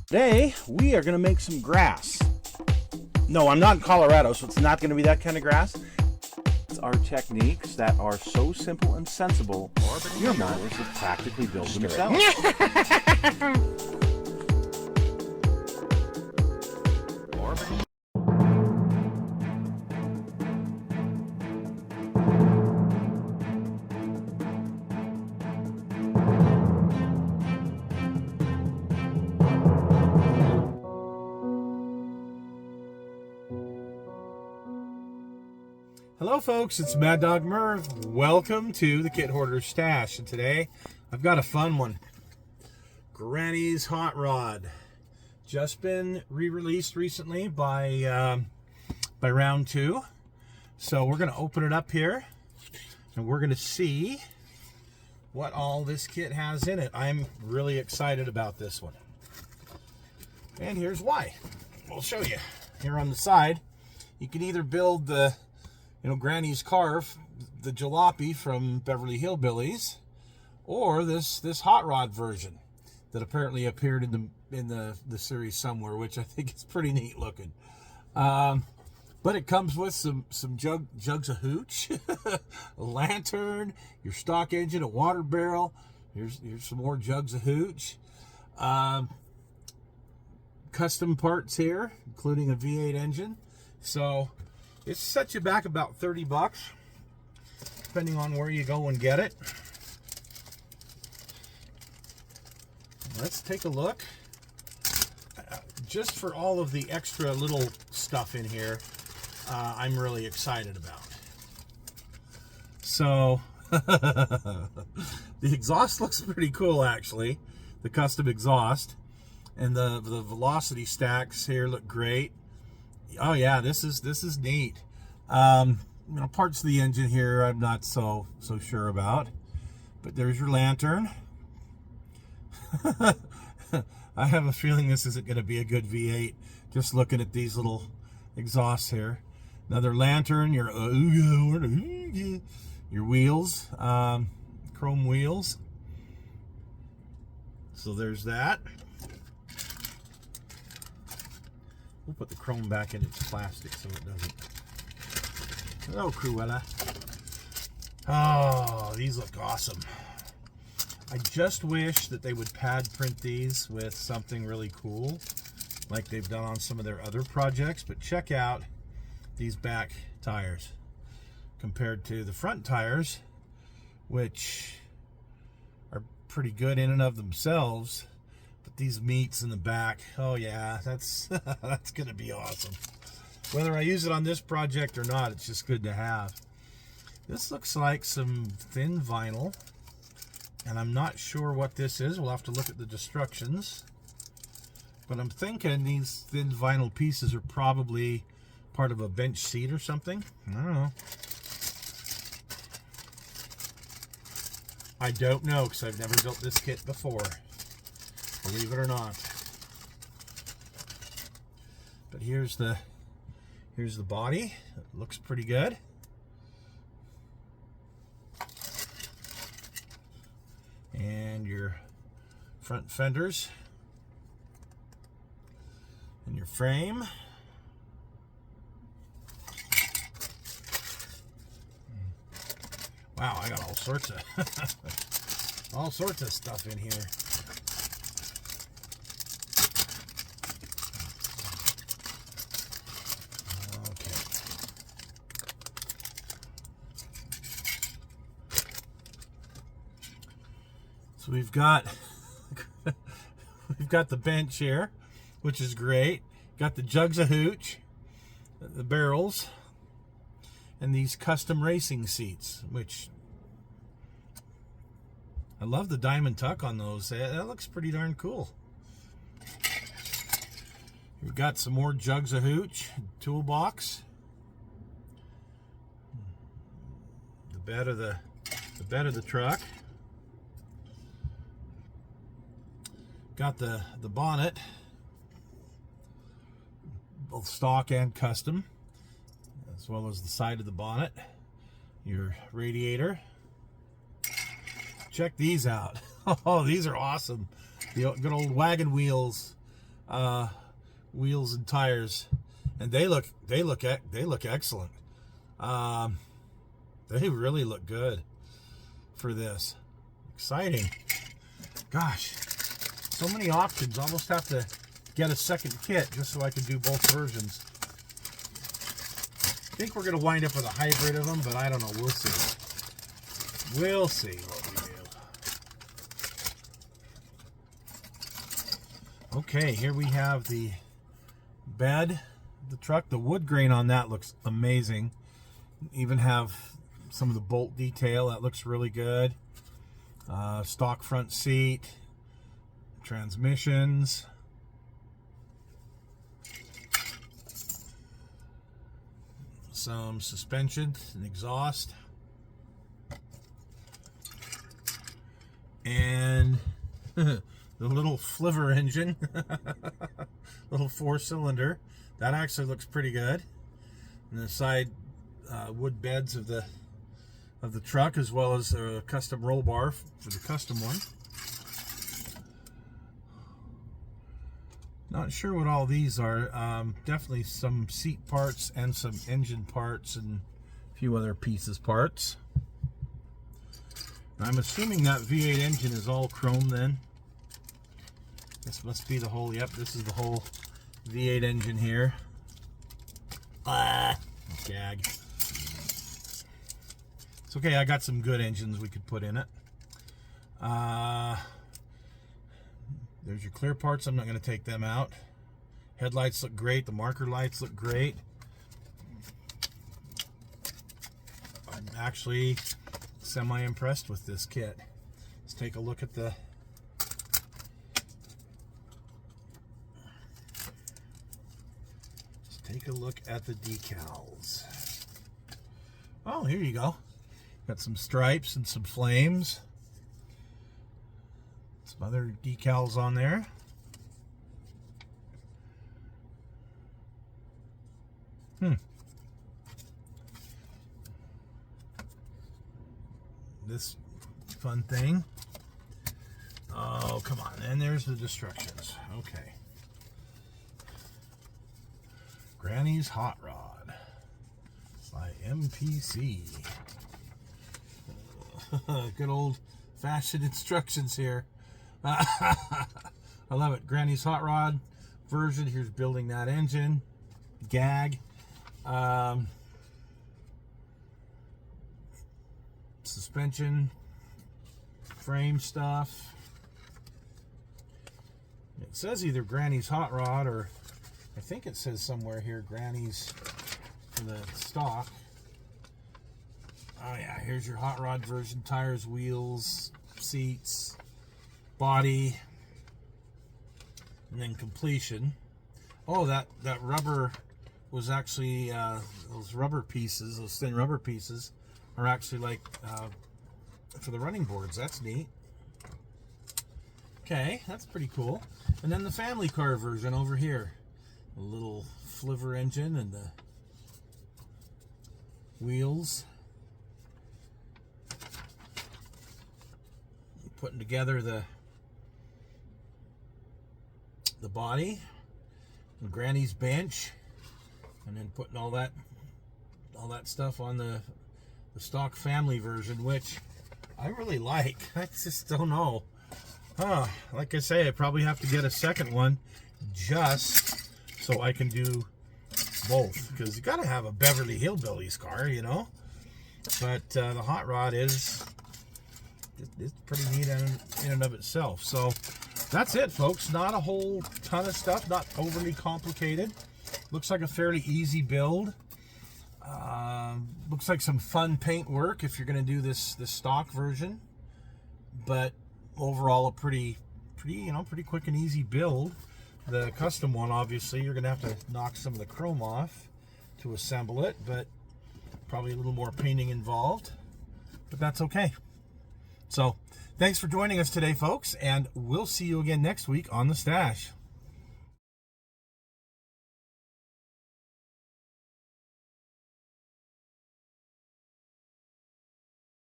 Today, we are going to make some grass. No, I'm not in Colorado, so it's not going to be that kind of grass. It's our techniques that are so simple and sensible, your mowers will practically build themselves. Hello folks, it's Mad Dog Merv. Welcome to the Kit Hoarder's Stash, and today I've got a fun one. Granny's Hot Rod. Just been re-released recently by Round 2. So we're going to open it up here and we're going to see what all this kit has in it. I'm really excited about this one. And here's why. We'll show you. Here on the side, you can either build the Granny's Carve, the jalopy from Beverly Hillbillies, or this hot rod version that apparently appeared in the series somewhere, which I think is pretty neat looking. But it comes with some jugs of hooch, a lantern, your stock engine, a water barrel. Here's some more jugs of hooch. Custom parts here, including a V8 engine. So it sets you back about 30 bucks, depending on where you go and get it. Let's take a look. Just for all of the extra little stuff in here, I'm really excited about. So, the exhaust looks pretty cool, actually. The custom exhaust. And the velocity stacks here look great. Oh yeah, this is neat. Parts of the engine here I'm not so sure about, but there's your lantern. I have a feeling this isn't going to be a good V8. Just looking at these little exhausts here. Another lantern. Your wheels, chrome wheels. So there's that. We'll put the chrome back in its plastic so it doesn't. Oh, Cruella. Oh, these look awesome. I just wish that they would pad print these with something really cool, like they've done on some of their other projects. But check out these back tires compared to the front tires, which are pretty good in and of themselves. But these meats in the back, oh yeah, that's that's gonna be awesome. Whether I use it on this project or not, it's just good to have. This looks like some thin vinyl, and I'm not sure what this is. We'll have to look at the instructions. But I'm thinking these thin vinyl pieces are probably part of a bench seat or something. I don't know. I don't know, because I've never built this kit before. Believe it or not. But here's the body. It looks pretty good. And your front fenders. And your frame. Wow, I got all sorts of stuff in here. So we've got the bench here, which is great. Got the jugs of hooch, the barrels, and these custom racing seats, which I love the diamond tuck on those. That looks pretty darn cool. We've got some more jugs of hooch, toolbox. The bed of the truck. Got the bonnet, both stock and custom, as well as the side of the bonnet. Your radiator. Check these out. Oh, these are awesome. The good old wagon wheels wheels and tires, and they look excellent. They really look good for this. Exciting. Gosh, so many options. Almost have to get a second kit just so I can do both versions. I think we're going to wind up with a hybrid of them, but I don't know. We'll see. We'll see what we do. Okay, here we have the bed, the truck. The wood grain on that looks amazing. Even have some of the bolt detail. That looks really good. Stock front seat. Transmissions. Some suspension and exhaust. And the little flivver engine. Little 4-cylinder. That actually looks pretty good. And the side wood beds of the truck, as well as a custom roll bar for the custom one. Not sure what all these are. Definitely some seat parts and some engine parts and a few other pieces parts. I'm assuming that V8 engine is all chrome then. This must be the whole, yep, this is the whole V8 engine here. Gag. It's okay, I got some good engines we could put in it. There's your clear parts. I'm not going to take them out. Headlights look great. The marker lights look great. I'm actually semi-impressed with this kit. Let's take a look at the decals. Oh, here you go. Got some stripes and some flames. Some other decals on there. This fun thing. Oh, come on. And there's the destructions. Okay. Granny's Hot Rod by MPC. Good old fashioned instructions here. I love it. Granny's Hot Rod version. Here's building that engine. Gag. Suspension. Frame stuff. It says either Granny's Hot Rod or I think it says somewhere here Granny's for the stock. Oh yeah, here's your hot rod version. Tires, wheels, seats, body, and then completion. Oh, that rubber was actually those rubber pieces, those thin rubber pieces are actually like for the running boards. That's neat. Okay, that's pretty cool. And then the family car version over here. A little flivver engine and the wheels. Putting together the body and Granny's bench, and then putting all that stuff on the stock family version, which I really like. I just don't know. Like I say, I probably have to get a second one just so I can do both, because you got to have a Beverly Hillbillies car, you know. But the hot rod is it's pretty neat in and of itself. So that's it, folks. Not a whole ton of stuff, not overly complicated. Looks like a fairly easy build. Looks like some fun paint work if you're going to do this stock version, but overall a pretty quick and easy build. The custom one, obviously, you're going to have to knock some of the chrome off to assemble it, but probably a little more painting involved, but that's okay. So thanks for joining us today, folks, and we'll see you again next week on The Stash.